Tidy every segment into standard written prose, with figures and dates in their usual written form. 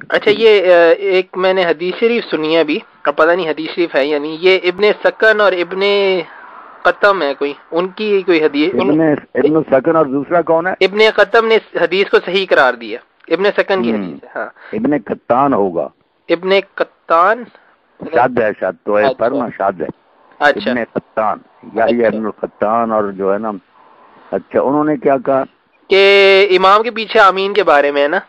اچھا یہ ایک میں نے حدیث شریف سنی ہے ابھی، اب پتہ نہیں حدیث شریف ہے یا نہیں، یہ ابن سکن اور ابن قتم ہے کوئی، ان کی کوئی حدیث، ابن سکن اور دوسرا کون ہے؟ ابن قتم نے حدیث کو صحیح قرار دیا، ابن سکن کی حدیث ہے. ہاں ابن قطان ہوگا، ابن قطان شاد ہے، شاد تو ہے پر نا شاد ہے. اچھا ابن قطان یا یہ ابن القطان، اور جو ہے نا اچھا انہوں نے کیا کہا کہ امام کے پیچھے آمین کے بارے میں ہے نا،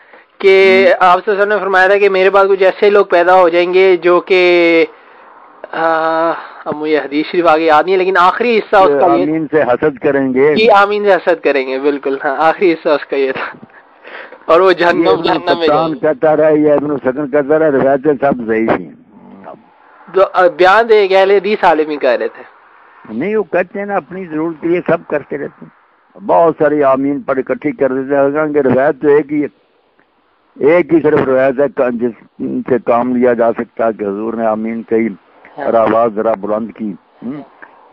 کہ آپ صلی اللہ علیہ وسلم نے فرمایا تھا کہ میرے پاس کچھ ایسے لوگ پیدا ہو جائیں گے جو کہ اب مجھے حدیث شریف آگے یاد نہیں ہے، لیکن آخری حصہ اس کا یہ آمین سے حسد کریں گے. جی آمین سے حسد کریں گے، بالکل ہاں، آخری حصہ اس کا یہ تھا، اور وہ جہنم میں جائیں گے. کہتا رہا یا ابن سکن کہتا رہا، روایتیں سب ضعیف ہیں. بیان دے کہ اہل حدیث عالم ہی کہہ رہے تھے. نہیں وہ کہتے ہیں نا اپنی ضرورت کے لیے سب کرتے رہتے ہیں، بہت ساری آمین پر اکٹھی کر دیتے ہیں کہ روایت تو ایک ہی صرف روایت ہے جس سے کام لیا جا سکتا ہے کہ حضور نے آمین کہی اور آواز ذرا بلند کی.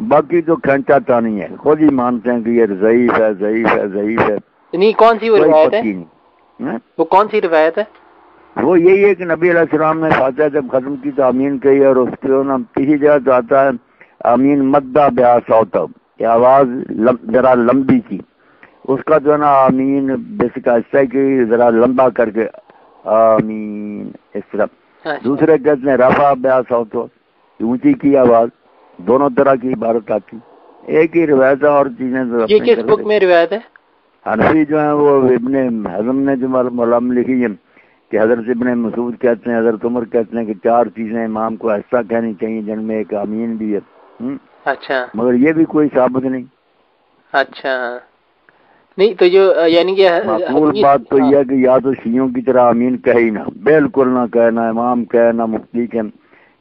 باقی تو کھینچا تانی ہے، خود ہی مانتے ہیں کہ یہ ضعیف ہے ضعیف ہے ضعیف ہے. نہیں کون سی وہ روایت ہے؟ نہیں وہ کون سی روایت ہے؟ وہ یہی ہے کہ نبی علیہ السلام نے فاتحہ جب ختم کی تو آمین کہی، اور اس کے کسی جگہ تو آتا ہے آمین مدہ بیا صوتہ، یہ آواز ذرا لمبی کی، اس کا جو ہے نا آمین بیسک ایسا کی ذرا لمبا کر کے آمین اس طرح. دوسرے کہتے ہیں رفع بیا صوتہ، اونچی کی آواز، دونوں طرح کی عبارت آتی. ایک ہی روایت ہے اور چیزیں یہ کس بک میں روایت ہے؟ حنفی جو ہیں وہ ابن حزم نے جو ملام لکھی ہے کہ حضرت ابن مسعود کہتے ہیں، حضرت عمر کہتے ہیں کہ 4 چیزیں امام کو ایسا کہنی چاہیے جن میں ایک آمین بھی ہے. اچھا مگر یہ بھی کوئی ثابت نہیں. اچھا نہیں تو جو یعنی کہ معقول بات تو یہ ہے کہ یا تو شیعوں کی طرح آمین کہے ہی نہ، بالکل نہ کہے، نہ امام کہے نہ مفتی کہے،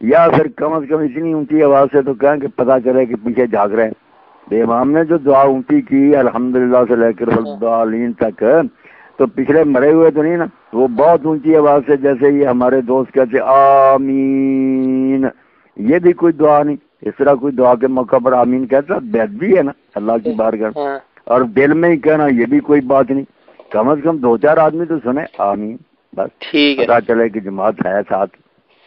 یا پھر کم از کم اتنی اونچی آواز سے تو کہیں کہ پتہ چلے کہ پیچھے جھاگ رہے ہیں. امام نے جو دعا اونچی کی الحمدللہ سے لے کر والضالین تک، تو پچھلے مرے ہوئے تو نہیں نا، وہ بہت اونچی آواز سے، جیسے یہ ہمارے دوست کہتے آمین، یہ بھی کوئی دعا نہیں. اس طرح کوئی دعا کے موقع پر آمین کہتا بیعت بھی ہے نا اللہ کی بارگاہ، اور دل میں ہی کہنا یہ بھی کوئی بات نہیں. کم از کم 2-4 آدمی تو سنے آمین، بس پتا چلے کہ جماعت ہے ساتھ.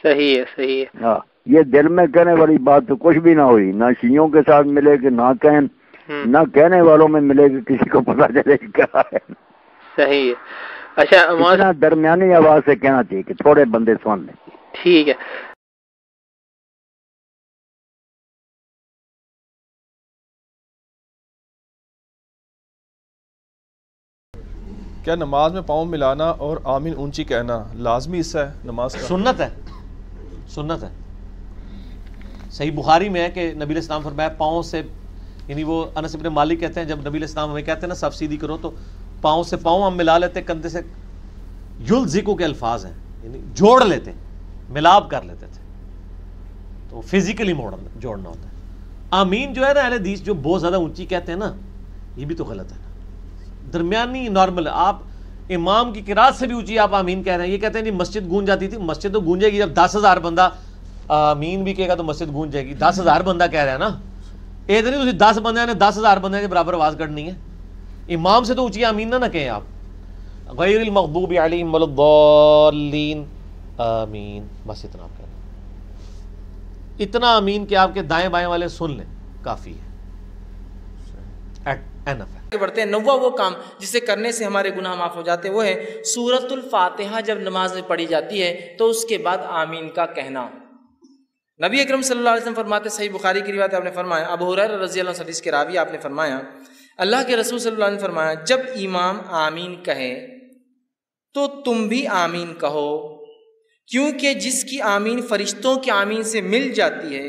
صحیح ہے صحیح ہے. ہاں یہ دل میں کہنے والی بات تو کچھ بھی نہ ہوئی، نہ شیعوں کے ساتھ ملے کہ نہ کہیں، نہ کہنے والوں میں ملے کہ کسی کو پتا چلے کہ کیا ہے. صحیح ہے. اچھا اتنا درمیانی آواز سے کہنا چاہیے کہ تھوڑے بندے سن لیں. ٹھیک ہے. کیا نماز میں پاؤں ملانا اور آمین اونچی کہنا لازمی حصہ ہے نماز کا؟ سنت ہے، سنت ہے. صحیح بخاری میں ہے کہ نبی علیہ السلام فرمایا پاؤں سے، یعنی وہ انس بن مالک کہتے ہیں جب نبی علیہ السلام ہمیں کہتے ہیں نا صف سیدھی کرو، تو پاؤں سے پاؤں ہم ملا لیتے، کندھے سے یلزقو کے الفاظ ہیں، یعنی جوڑ لیتے، ملاب کر لیتے تھے، تو فزیکلی جوڑنا ہوتا ہے. آمین جو ہے نا اہل حدیث جو بہت زیادہ اونچی کہتے ہیں نا، یہ بھی تو غلط ہے نا. درمیانی نارمل، آپ امام کی قرات سے بھی اونچی آپ آمین کہہ رہے ہیں. یہ کہتے ہیں نہیں مسجد گونج جاتی تھی، مسجد تو گونجے گی جب 10,000 بندہ آمین بھی کہے گا تو مسجد گونج جائے گی. 10,000 بندہ کہہ رہے ہیں نا، یہ تو نہیں 10 بندے نے 10,000 بندے کے برابر آواز کرنی ہے. امام سے تو اونچی آمین نہ کہیں آپ. غیر المغضوب علیہم ولا الضالین آمین، بس اتنا آپ کہہ رہے ہیں. اتنا آمین کہ آپ کے دائیں بائیں والے سن لیں کافی ہے. بڑھتے ہیں. 9واں وہ کام جسے کرنے سے ہمارے گناہ معاف ہو جاتے ہیں وہ ہے سورۃ الفاتحہ جب نماز میں پڑھی جاتی ہے تو اس کے بعد آمین کا کہنا. نبی اکرم صلی اللہ علیہ وسلم فرماتے، صحیح بخاری کی روایت آپ نے فرمایا، ابو ہریرہ رضی اللہ عنہ حدیث کے راوی آپ نے فرمایا اللہ کے رسول صلی اللہ علیہ وسلم نے فرمایا جب امام آمین کہے تو تم بھی آمین کہو، کیونکہ جس کی آمین فرشتوں کی آمین سے مل جاتی ہے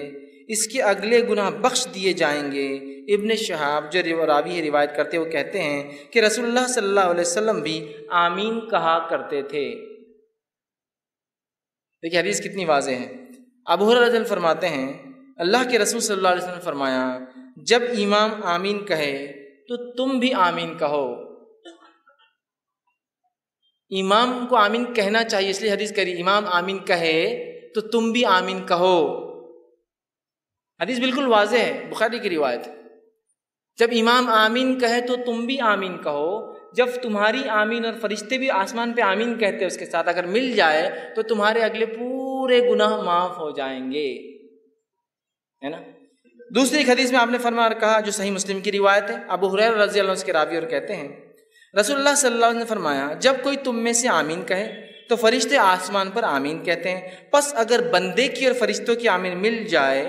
اس کے اگلے گناہ بخش دیے جائیں گے. ابن شہاب جو راوی روایت کرتے وہ کہتے ہیں کہ رسول اللہ صلی اللہ علیہ وسلم بھی آمین کہا کرتے تھے. دیکھیے حدیث کتنی واضح ہے. ابو ہریرہ رضی اللہ عنہ فرماتے ہیں اللہ کے رسول صلی اللہ علیہ وسلم نے فرمایا جب امام آمین کہے تو تم بھی آمین کہو. امام کو آمین کہنا چاہیے، اس لیے حدیث کری امام آمین کہے تو تم بھی آمین کہو. حدیث بالکل واضح ہے، بخاری کی روایت. جب امام آمین کہے تو تم بھی آمین کہو، جب تمہاری آمین اور فرشتے بھی آسمان پہ آمین کہتے ہیں اس کے ساتھ اگر مل جائے تو تمہارے اگلے پورے گناہ معاف ہو جائیں گے، ہے نا۔ دوسری ایک حدیث میں آپ نے فرمایا کہا جو صحیح مسلم کی روایت ہے، ابو ہریرہ رضی اللہ عنہ اس کے راوی اور کہتے ہیں رسول اللہ صلی اللہ علیہ وسلم نے فرمایا جب کوئی تم میں سے آمین کہے تو فرشتے آسمان پر آمین کہتے ہیں، پس اگر بندے کی اور فرشتوں کی آمین مل جائے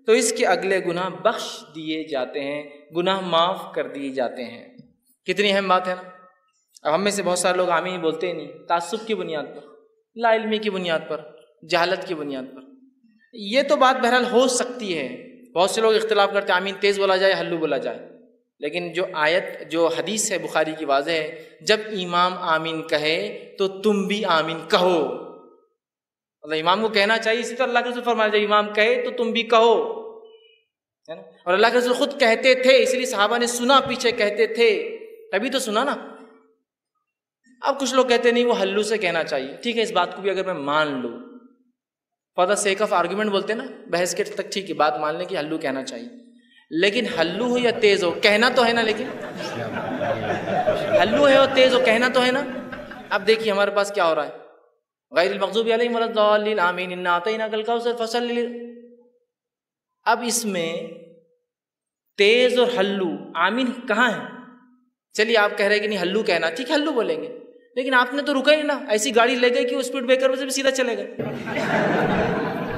تو اس کے اگلے گناہ بخش دیے جاتے ہیں، گناہ معاف کر دیے جاتے ہیں۔ کتنی اہم بات ہے نا۔ اب ہم میں سے بہت سارے لوگ آمین بولتے ہی نہیں، تعصب کی بنیاد پر، لا علمی کی بنیاد پر، جہالت کی بنیاد پر۔ یہ تو بات بہرحال ہو سکتی ہے، بہت سے لوگ اختلاف کرتے ہیں آمین تیز بولا جائے ہلو بولا جائے، لیکن جو آیت جو حدیث ہے بخاری کی واضح ہے، جب امام آمین کہے تو تم بھی آمین کہو۔ مطلب امام کو کہنا چاہیے، اسی طرح اللہ کے رسول فرمایا جب امام کہے تو تم بھی کہو، ہے نا۔ اور اللہ کے رسول خود کہتے تھے، اس لیے صحابہ نے سنا، پیچھے کہتے تھے تبھی تو سنا نا۔ اب کچھ لوگ کہتے نہیں وہ ہلو سے کہنا چاہیے، ٹھیک ہے اس بات کو بھی اگر میں مان لوں، for the sake of argument بولتے ہیں نا، بحث کے تک ٹھیک ہے بات مان لیں کہ ہلو کہنا چاہیے، لیکن ہلو ہو یا تیز ہو کہنا تو ہے نا، لیکن ہلو ہے اور تیز ہو کہنا تو ہے نا۔ اب دیکھیے ہمارے پاس کیا ہو رہا ہے، غیر المغضوب علیہم ولا الضالین آمین انا اعطیناک الکوثر فصلی۔ اب اس میں تیز اور ہلو آمین کہاں ہے؟ چلیے آپ کہہ رہے کہ نہیں ہلو کہنا، ٹھیک ہے ہلو بولیں گے، لیکن آپ نے تو رکا ہی نا، ایسی گاڑی لے گئے کہ وہ اسپیڈ بریکر سے بھی سیدھا چلے گئے۔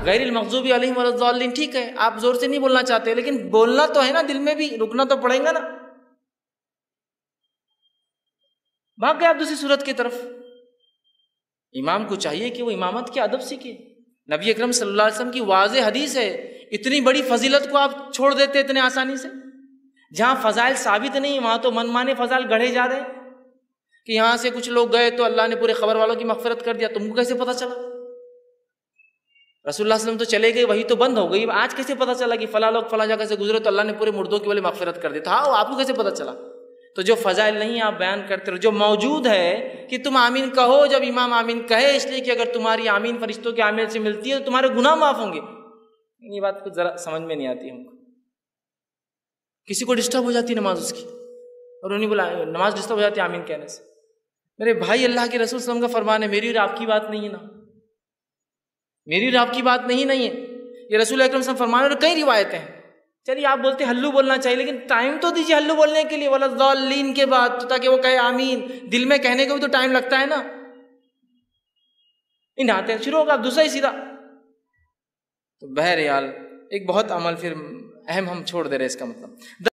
غیر المغضوب علیہم ولا الضالین، ٹھیک ہے آپ زور سے نہیں بولنا چاہتے، لیکن بولنا تو ہے نا، دل میں بھی رکنا تو پڑے گا نا۔ بھاگ گئے آپ دوسری صورت کی طرف۔ امام کو چاہیے کہ وہ امامت کے ادب سیکھے، نبی اکرم صلی اللہ علیہ وسلم کی واضح حدیث ہے، اتنی بڑی فضیلت کو آپ چھوڑ دیتے اتنے آسانی سے۔ جہاں فضائل ثابت نہیں وہاں تو من مانے فضائل گڑھے جا رہے ہیں کہ یہاں سے کچھ لوگ گئے تو اللہ نے پورے خبر والوں کی مغفرت کر دیا، تم کو کیسے پتا چلا؟ رسول اللہ صلی اللہ علیہ وسلم تو چلے گئے، وہی تو بند ہو گئی، آج کیسے پتا چلا کہ فلاں لوگ فلاں جگہ سے گزرے تو اللہ نے پورے مردوں کی والے مغفرت کر دی؟ تھا آپ کو کیسے پتا چلا؟ تو جو فضائل نہیں آپ بیان کرتے رہو، جو موجود ہے کہ تم آمین کہو جب امام آمین کہے، اس لیے کہ اگر تمہاری آمین فرشتوں کے آمین سے ملتی ہے تو تمہارے گناہ معاف ہوں گے۔ یہ بات کچھ ذرا سمجھ میں نہیں آتی ہم کو۔ کسی کو ڈسٹرب ہو جاتی نماز اس کی، اور انہیں بولا نماز ڈسٹرب ہو جاتی ہے آمین کہنے سے۔ میرے بھائی اللہ کے رسول صلی اللہ علیہ وسلم کا فرمان ہے، میری اور آپ کی بات نہیں ہے نا، میری اور آپ کی بات نہیں ہے، یہ رسول اکرم صلی اللہ علیہ وسلم فرمان ہے، اور کئی روایتیں ہیں۔ چلیے آپ بولتے ہیں ہلو بولنا چاہیے، لیکن ٹائم تو دیجیے ہلو بولنے کے لیے، ولا الضالین کے بعد، تاکہ وہ کہے آمین، دل میں کہنے کو بھی تو ٹائم لگتا ہے نا۔ ان آتے ہیں شروع ہوگا آپ دوسرا ہی سیدھا۔ تو بہرحال ایک بہت عمل پھر اہم ہم چھوڑ دے رہے اس کا مطلب